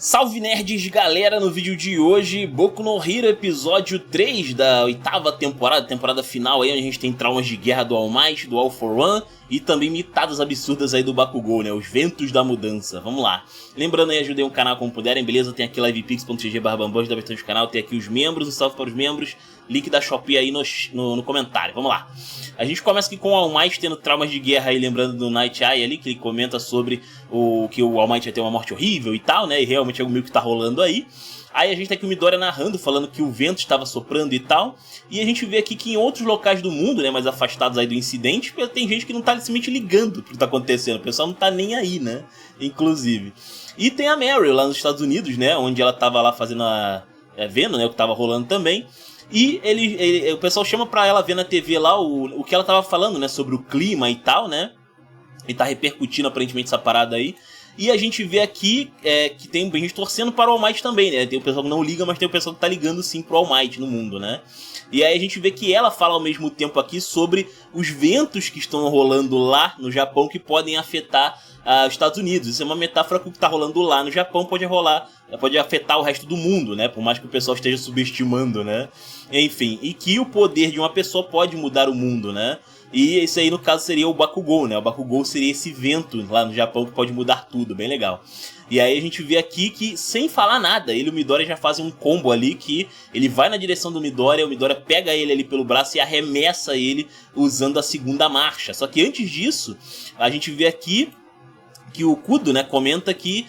Salve nerds, galera! No vídeo de hoje, Boku no Hero episódio 3 da 8ª temporada, temporada final aí, onde a gente tem traumas de guerra do All Might, do All For One e também mitadas absurdas aí do Bakugou, né? Os ventos da mudança. Vamos lá. Lembrando aí, ajudem o canal como puderem, beleza? Tem aqui livepix.gg/bambam, da versão do canal, tem aqui os membros, um salve para os membros, link da Shopee aí no comentário. Vamos lá. A gente começa aqui com o All Might tendo traumas de guerra aí, lembrando do Night Eye ali, que ele comenta sobre que o All Might vai ter uma morte horrível e tal, né? E realmente é o meio que tá rolando aí. Aí a gente tem aqui o Midoriya narrando, falando que o vento estava soprando e tal. E a gente vê aqui que em outros locais do mundo, né, mais afastados aí do incidente, tem gente que não tá simplesmente ligando pro que tá acontecendo. O pessoal não tá nem aí, né? Inclusive. E tem a Meryl lá nos Estados Unidos, né? Onde ela tava lá fazendo vendo, né, o que tava rolando também. E o pessoal chama pra ela ver na TV lá o que ela tava falando, né? Sobre o clima e tal, né? E tá repercutindo aparentemente essa parada aí. E a gente vê aqui que tem gente torcendo para o All Might também, né? Tem o pessoal que não liga, mas tem o pessoal que tá ligando sim pro All Might no mundo, né? E aí a gente vê que ela fala ao mesmo tempo aqui sobre os ventos que estão rolando lá no Japão que podem afetar os Estados Unidos. Isso é uma metáfora que o que tá rolando lá no Japão pode afetar o resto do mundo, né? Por mais que o pessoal esteja subestimando, né? Enfim, e que o poder de uma pessoa pode mudar o mundo, né? E isso aí, no caso, seria o Bakugou, né? O Bakugou seria esse vento lá no Japão que pode mudar tudo, bem legal. E aí a gente vê aqui que, sem falar nada, ele e o Midoriya já fazem um combo ali que ele vai na direção do Midoriya, o Midoriya pega ele ali pelo braço e arremessa ele usando a segunda marcha. Só que antes disso, a gente vê aqui que o Kudo, né, comenta que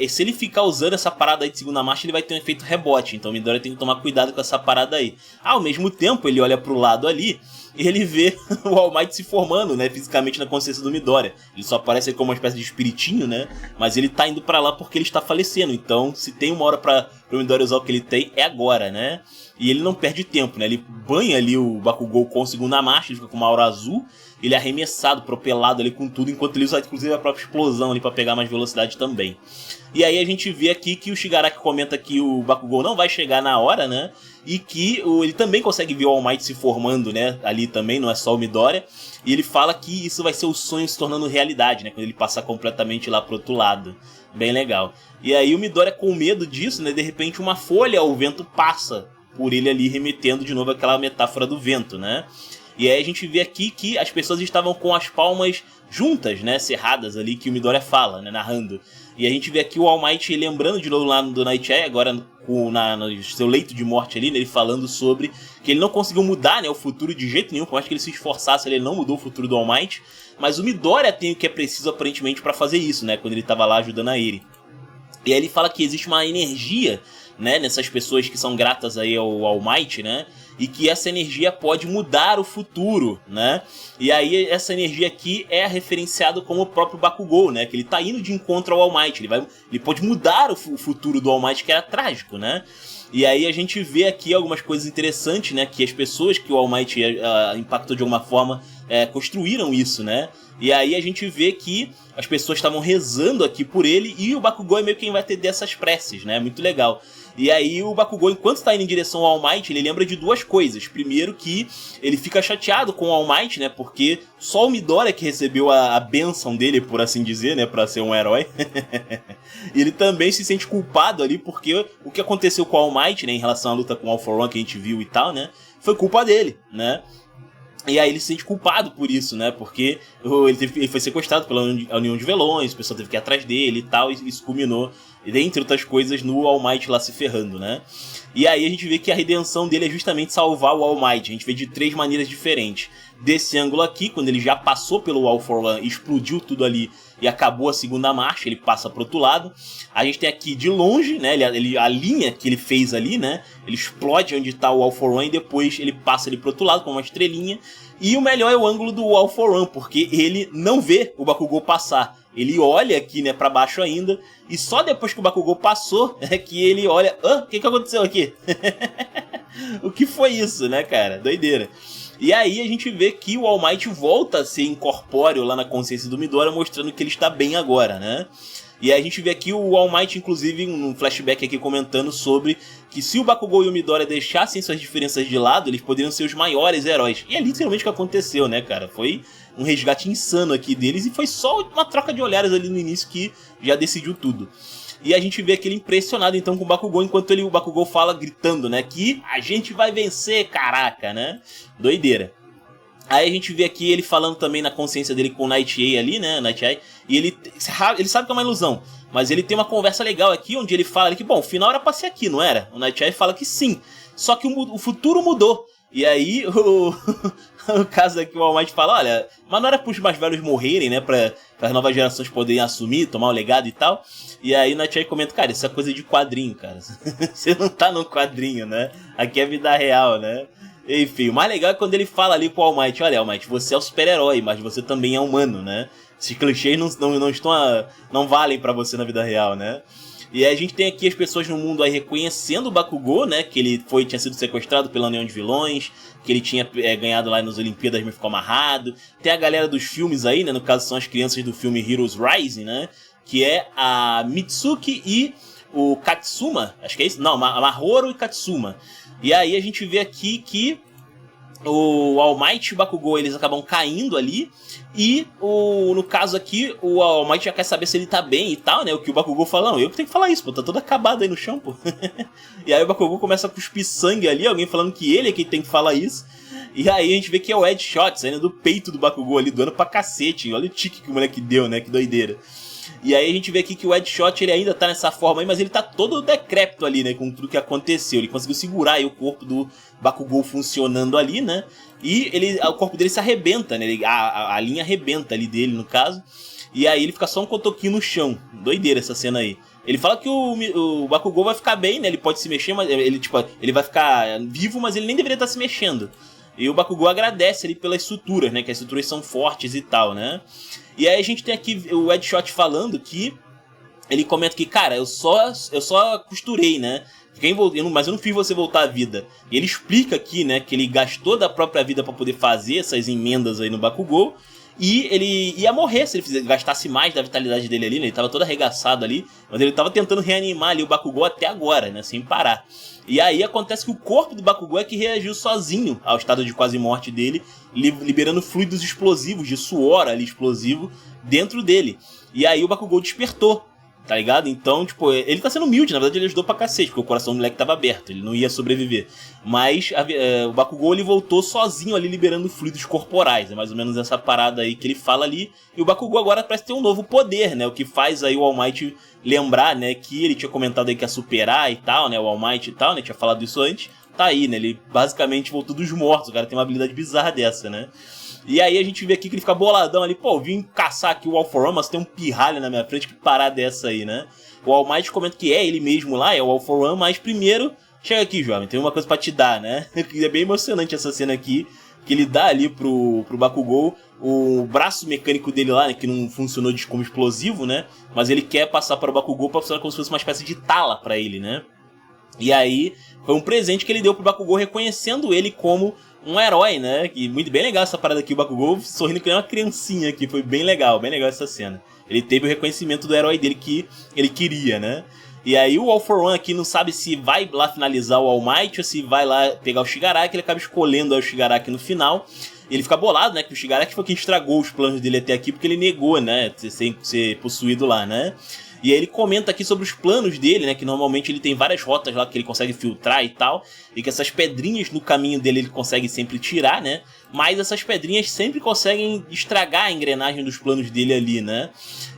se ele ficar usando essa parada aí de segunda marcha, ele vai ter um efeito rebote. Então o Midoriya tem que tomar cuidado com essa parada aí. Ao mesmo tempo, ele olha pro lado ali e ele vê o All Might se formando, né, fisicamente na consciência do Midoriya. Ele só aparece como uma espécie de espiritinho, né, mas ele tá indo pra lá porque ele está falecendo. Então, se tem uma hora pro Midoriya usar o que ele tem, é agora, né. E ele não perde tempo, né, ele banha ali o Bakugou com a segunda marcha, ele fica com uma aura azul. Ele é arremessado, propelado ali com tudo, enquanto ele usa inclusive a própria explosão ali pra pegar mais velocidade também. E aí a gente vê aqui que o Shigaraki comenta que o Bakugou não vai chegar na hora, né? E que ele também consegue ver o All Might se formando, né? Ali também, não é só o Midoriya. E ele fala que isso vai ser o sonho se tornando realidade, né? Quando ele passar completamente lá pro outro lado. Bem legal. E aí o Midoriya, com medo disso, né? De repente uma folha ao vento passa por ele ali, remetendo de novo aquela metáfora do vento, né? E aí a gente vê aqui que as pessoas estavam com as palmas juntas, né, cerradas ali, que o Midoriya fala, né, narrando. E a gente vê aqui o All Might lembrando de novo lá do Night Eye, agora no seu leito de morte ali, né, ele falando sobre que ele não conseguiu mudar, né, o futuro de jeito nenhum, por mais que ele se esforçasse, ele não mudou o futuro do All Might. Mas o Midoriya tem o que é preciso aparentemente para fazer isso, né, quando ele estava lá ajudando a ele. E aí ele fala que existe uma energia, né, nessas pessoas que são gratas aí ao All Might, né, e que essa energia pode mudar o futuro, né? E aí essa energia aqui é referenciada como o próprio Bakugou, né? Que ele tá indo de encontro ao All Might, ele pode mudar o futuro do All Might, que era trágico, né? E aí a gente vê aqui algumas coisas interessantes, né? Que as pessoas que o All Might impactou de alguma forma construíram isso, né? E aí a gente vê que as pessoas estavam rezando aqui por ele e o Bakugou é meio quem vai ter dessas preces, né? Muito legal. E aí o Bakugou, enquanto está indo em direção ao All Might, ele lembra de duas coisas. Primeiro que ele fica chateado com o All Might, né? Porque só o Midoriya que recebeu a bênção dele, por assim dizer, né? Pra ser um herói. Ele também se sente culpado ali, porque o que aconteceu com o All Might, né? Em relação à luta com o All For One que a gente viu e tal, né? Foi culpa dele, né? E aí ele se sente culpado por isso, né? Porque ele foi sequestrado pela União de Velões, o pessoal teve que ir atrás dele e tal, e isso culminou, entre outras coisas, no All Might lá se ferrando, né? E aí a gente vê que a redenção dele é justamente salvar o All Might. A gente vê de 3 maneiras diferentes. Desse ângulo aqui, quando ele já passou pelo All For One, explodiu tudo ali e acabou a segunda marcha, ele passa pro outro lado. A gente tem aqui de longe, né, a linha que ele fez ali, né, ele explode onde tá o All For One e depois ele passa ali pro outro lado com uma estrelinha. E o melhor é o ângulo do All For One, porque ele não vê o Bakugou passar. Ele olha aqui, né, pra baixo ainda, e só depois que o Bakugou passou é que ele olha, o que aconteceu aqui? O que foi isso, né, cara? Doideira. E aí a gente vê que o All Might volta a ser incorpóreo lá na consciência do Midoriya, mostrando que ele está bem agora, né? E aí a gente vê aqui o All Might, inclusive, um flashback aqui comentando sobre que se o Bakugou e o Midoriya deixassem suas diferenças de lado, eles poderiam ser os maiores heróis. E é literalmente o que aconteceu, né, cara? Foi um resgate insano aqui deles e foi só uma troca de olhares ali no início que já decidiu tudo. E a gente vê aquele impressionado então com o Bakugou, enquanto o Bakugou fala gritando, né, que a gente vai vencer, caraca, né? Doideira. Aí a gente vê aqui ele falando também na consciência dele com o Night Eye ali, né, Night Eye, e ele sabe que é uma ilusão, mas ele tem uma conversa legal aqui, onde ele fala que, bom, o final era pra ser aqui, não era? O Night Eye fala que sim, só que o futuro mudou. E aí o caso aqui o All Might fala, olha, mas não era pros mais velhos morrerem, né, pra as novas gerações poderem assumir, tomar o legado e tal. E aí o Night Eye comenta, cara, isso é coisa de quadrinho, cara. Você não tá num quadrinho, né? Aqui é vida real, né? Enfim, o mais legal é quando ele fala ali pro All Might, olha, All Might, você é o super-herói, mas você também é humano, né? Esses clichês não valem pra você na vida real, né? E aí a gente tem aqui as pessoas no mundo aí reconhecendo o Bakugou, né? Que ele tinha sido sequestrado pela União de Vilões, que ele tinha ganhado lá nas Olimpíadas, mas ficou amarrado. Tem a galera dos filmes aí, né? No caso são as crianças do filme Heroes Rising, né? Que é a Mitsuki e o Katsuma, acho que é isso? Não, a Mahoro e Katsuma. E aí a gente vê aqui que o All Might e o Bakugou, eles acabam caindo ali. E, no caso aqui, o All Might já quer saber se ele tá bem e tal, né? O que o Bakugou fala, não, eu que tenho que falar isso, pô, tá todo acabado aí no chão, pô. E aí o Bakugou começa a cuspir sangue ali, alguém falando que ele é quem tem que falar isso. E aí a gente vê que é o headshot saindo do peito do Bakugou ali, doando pra cacete. Olha o tique que o moleque deu, né? Que doideira. E aí a gente vê aqui que o headshot, ele ainda tá nessa forma aí, mas ele tá todo decrépito ali, né, com tudo que aconteceu. Ele conseguiu segurar aí o corpo do Bakugou funcionando ali, né, e o corpo dele se arrebenta, né, a linha arrebenta ali dele, no caso. E aí ele fica só um cotoquinho no chão. Doideira essa cena aí. Ele fala que o Bakugou vai ficar bem, né, ele pode se mexer, mas ele vai ficar vivo, mas ele nem deveria estar se mexendo. E o Bakugou agradece ali pelas suturas, né, que as suturas são fortes e tal, né. E aí a gente tem aqui o Headshot falando que ele comenta que, cara, eu só costurei, né? Mas eu não fiz você voltar à vida. E ele explica aqui, né, que ele gastou da própria vida pra poder fazer essas emendas aí no Bakugou. E ele ia morrer se ele gastasse mais da vitalidade dele ali, né? Ele tava todo arregaçado ali, mas ele tava tentando reanimar ali o Bakugou até agora, né? Sem parar. E aí acontece que o corpo do Bakugou é que reagiu sozinho ao estado de quase morte dele, liberando fluidos explosivos, de suor ali explosivo, dentro dele. E aí o Bakugou despertou, tá ligado? Então, tipo, ele tá sendo humilde, na verdade ele ajudou pra cacete, porque o coração do moleque tava aberto, ele não ia sobreviver. Mas o Bakugou, ele voltou sozinho ali, liberando fluidos corporais, é mais ou menos essa parada aí que ele fala ali. E o Bakugou agora parece ter um novo poder, né? O que faz aí o All Might lembrar, né, que ele tinha comentado aí que ia superar e tal, né, o All Might e tal, né, tinha falado isso antes. Tá aí, né, ele basicamente voltou dos mortos, o cara tem uma habilidade bizarra dessa, né. E aí a gente vê aqui que ele fica boladão ali, pô, eu vim caçar aqui o All For One, mas tem um pirralho na minha frente, que parada é essa aí, né. O All Might comenta que é ele mesmo lá, é o All For One, mas primeiro, chega aqui, jovem, tem uma coisa pra te dar, né. É bem emocionante essa cena aqui, que ele dá ali pro Bakugou o braço mecânico dele lá, né, que não funcionou como explosivo, né, mas ele quer passar para o Bakugou para funcionar como se fosse uma espécie de tala para ele, né. E aí foi um presente que ele deu pro Bakugou, reconhecendo ele como um herói, né, e muito bem legal essa parada aqui, o Bakugou sorrindo que nem uma criancinha aqui, foi bem legal essa cena. Ele teve o reconhecimento do herói dele que ele queria, né. E aí o All For One aqui não sabe se vai lá finalizar o All Might ou se vai lá pegar o Shigaraki, ele acaba escolhendo o Shigaraki no final. E ele fica bolado, né, que o Shigaraki foi quem estragou os planos dele até aqui, porque ele negou, né, ser possuído lá, né. E aí ele comenta aqui sobre os planos dele, né, que normalmente ele tem várias rotas lá que ele consegue filtrar e tal, e que essas pedrinhas no caminho dele ele consegue sempre tirar, né, mas essas pedrinhas sempre conseguem estragar a engrenagem dos planos dele ali, né.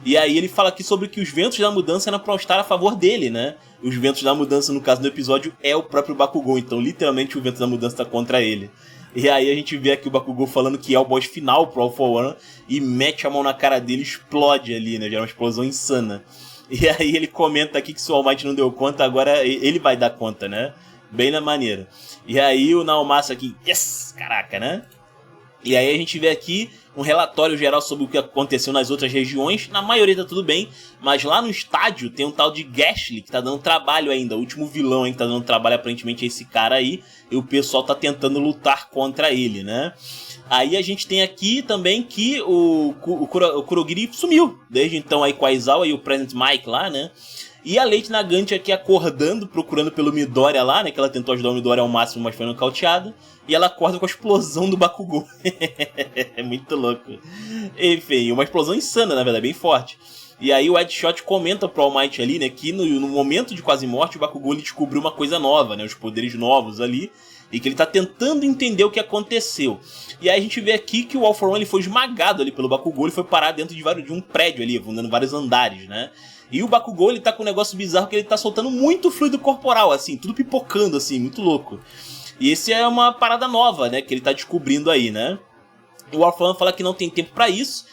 E aí ele fala aqui sobre que os ventos da mudança eram pra estar a favor dele, né. Os ventos da mudança, no caso do episódio, é o próprio Bakugou, então literalmente o vento da mudança tá contra ele. E aí a gente vê aqui o Bakugou falando que é o boss final pro All For One e mete a mão na cara dele e explode ali, né, gera uma explosão insana. E aí ele comenta aqui que se o All Might não deu conta, agora ele vai dar conta, né? Bem na maneira. E aí o Naomasa aqui, yes! Caraca, né? E aí a gente vê aqui um relatório geral sobre o que aconteceu nas outras regiões. Na maioria tá tudo bem, mas lá no estádio tem um tal de Gashly que tá dando trabalho ainda. O último vilão aí que tá dando trabalho aparentemente é esse cara aí. E o pessoal tá tentando lutar contra ele, né? Aí a gente tem aqui também que o Kurogiri sumiu. Desde então aí com a Aizawa e o Present Mic lá, né? E a Lady Nagant aqui acordando, procurando pelo Midoriya lá, né? Que ela tentou ajudar o Midoriya ao máximo, mas foi nocauteada. E ela acorda com a explosão do Bakugou. É muito louco. Enfim, uma explosão insana, na verdade, bem forte. E aí o Headshot comenta pro All Might ali, né? Que no momento de quase morte, o Bakugou ele descobriu uma coisa nova, né? Os poderes novos ali. E que ele tá tentando entender o que aconteceu. E aí a gente vê aqui que o All For One ele foi esmagado ali pelo Bakugou. Ele foi parar dentro de um prédio ali, andando vários andares, né? E o Bakugou, ele tá com um negócio bizarro que ele tá soltando muito fluido corporal, assim, tudo pipocando, assim, muito louco. E esse é uma parada nova, né, que ele tá descobrindo aí, né? O All For One fala que não tem tempo pra isso.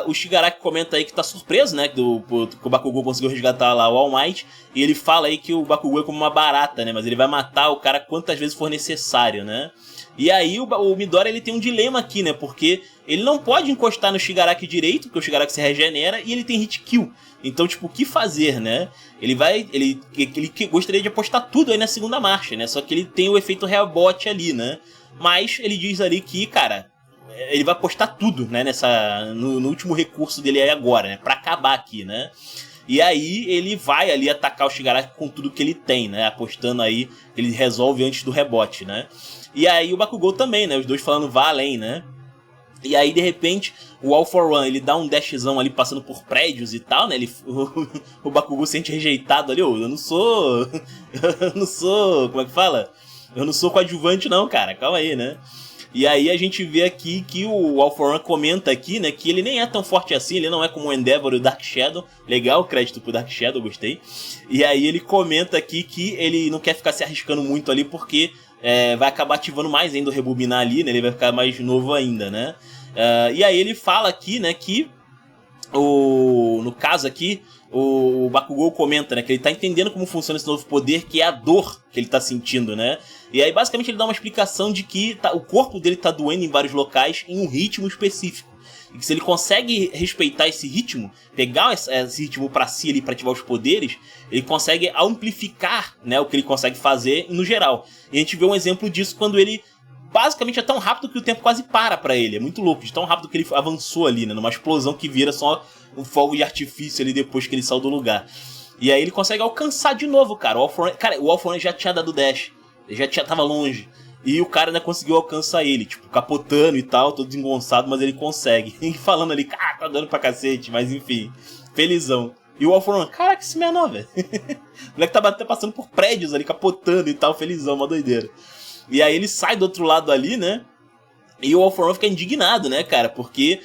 O Shigaraki comenta aí que tá surpreso, né, que o Bakugou conseguiu resgatar lá o All Might. E ele fala aí que o Bakugou é como uma barata, né, mas ele vai matar o cara quantas vezes for necessário, né? E aí o Midoriya ele tem um dilema aqui, né, porque ele não pode encostar no Shigaraki direito, porque o Shigaraki se regenera e ele tem hit kill. Então, tipo, o que fazer, né? Ele gostaria de apostar tudo aí na segunda marcha, né? Só que ele tem o efeito rebote ali, né? Mas ele diz ali que, cara, ele vai apostar tudo, né? No último recurso dele aí agora, né? Pra acabar aqui, né? E aí ele vai ali atacar o Shigaraki com tudo que ele tem, né? Apostando aí, ele resolve antes do rebote, né? E aí o Bakugou também, né? Os dois falando vá além, né? E aí, de repente, o All For One, ele dá um dashzão ali passando por prédios e tal, né? O Bakugou se sente rejeitado ali. Eu não sou... Eu não sou... Como é que fala? Eu não sou coadjuvante não, cara. Calma aí, né? E aí a gente vê aqui que o All For One comenta aqui, né? Que ele nem é tão forte assim. Ele não é como o Endeavor e o Dark Shadow. Legal, crédito pro Dark Shadow, gostei. E aí ele comenta aqui que ele não quer ficar se arriscando muito ali porque... vai acabar ativando mais ainda o rebobinar ali, né? Ele vai ficar mais novo ainda, né? E aí ele fala aqui, né, que no caso aqui, o Bakugou comenta, né, que ele tá entendendo como funciona esse novo poder, que é a dor que ele tá sentindo, né? E aí basicamente ele dá uma explicação de que o corpo dele tá doendo em vários locais em um ritmo específico. E que se ele consegue respeitar esse ritmo, pegar esse ritmo pra si ali, pra ativar os poderes, ele consegue amplificar, né, o que ele consegue fazer no geral. E a gente vê um exemplo disso quando ele basicamente é tão rápido que o tempo quase para pra ele. É muito louco, de tão rápido que ele avançou ali, né, numa explosão que vira só um fogo de artifício ali depois que ele saiu do lugar. E aí ele consegue alcançar de novo, cara. O All For One já tinha dado dash, ele já tava longe. E o cara ainda conseguiu alcançar ele, tipo, capotando e tal, todo desengonçado, mas ele consegue. E falando ali, cara, tá dando pra cacete, mas enfim, felizão. E o All For One, caraca, esse menor, velho. O moleque tá passando por prédios ali, capotando e tal, felizão, uma doideira. E aí ele sai do outro lado ali, né? E o All For One fica indignado, né, cara? Porque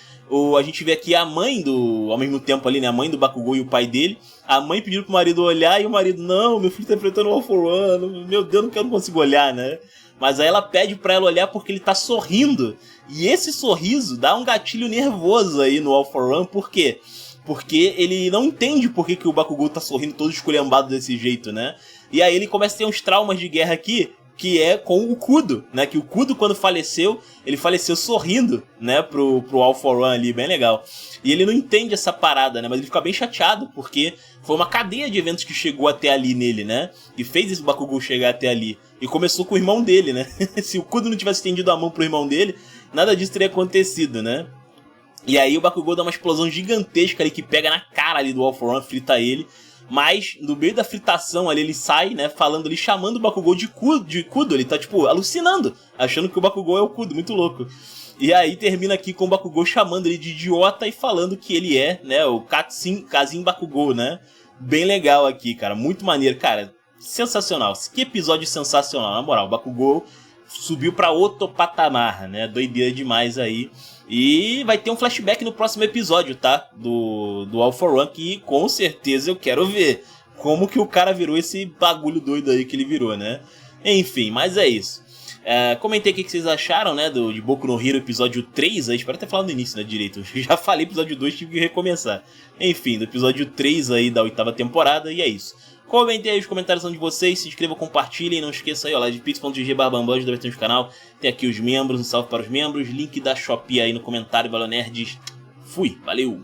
a gente vê aqui a mãe ao mesmo tempo ali, né? A mãe do Bakugou e o pai dele. A mãe pediu pro marido olhar e o marido, não, meu filho tá enfrentando o All For One. Meu Deus, não consigo olhar, né? Mas aí ela pede pra ela olhar porque ele tá sorrindo. E esse sorriso dá um gatilho nervoso aí no All For One. Por quê? Porque ele não entende por que o Bakugou tá sorrindo todo esculhambado desse jeito, né? E aí ele começa a ter uns traumas de guerra aqui, que é com o Kudo, né? Que o Kudo, quando faleceu, ele faleceu sorrindo, né? Pro All For One ali, bem legal. E ele não entende essa parada, né? Mas ele fica bem chateado, porque foi uma cadeia de eventos que chegou até ali nele, né? E fez esse Bakugou chegar até ali. E começou com o irmão dele, né? Se o Kudo não tivesse estendido a mão pro irmão dele, nada disso teria acontecido, né? E aí o Bakugou dá uma explosão gigantesca ali que pega na cara ali do All For One, frita ele. Mas no meio da fritação ali ele sai, né, falando ali, chamando o Bakugou de Kudo. Ele tá, tipo, alucinando, achando que o Bakugou é o Kudo, muito louco. E aí termina aqui com o Bakugou chamando ele de idiota e falando que ele é, né, o Kazin Bakugou, né? Bem legal aqui, cara, muito maneiro, cara, sensacional. Que episódio sensacional, na moral, o Bakugou subiu pra outro patamar, né, doideira demais aí. E vai ter um flashback no próximo episódio, tá? Do All For One, que com certeza eu quero ver como que o cara virou esse bagulho doido aí que ele virou, né? Enfim, mas é isso. Comentei o que vocês acharam, né? De Boku no Hero episódio 3 aí. Espero ter falado no início, né? Direito. Já falei episódio 2, tive que recomeçar. Enfim, do episódio 3 aí da 8ª temporada, e é isso. Comentem aí os comentários de vocês, se inscrevam, compartilhem, não esqueça aí, ó, lá de pix.gg/bambam, ajuda a no canal. Tem aqui os membros, um salve para os membros, link da Shopee aí no comentário, Valeu Nerds. Fui, valeu!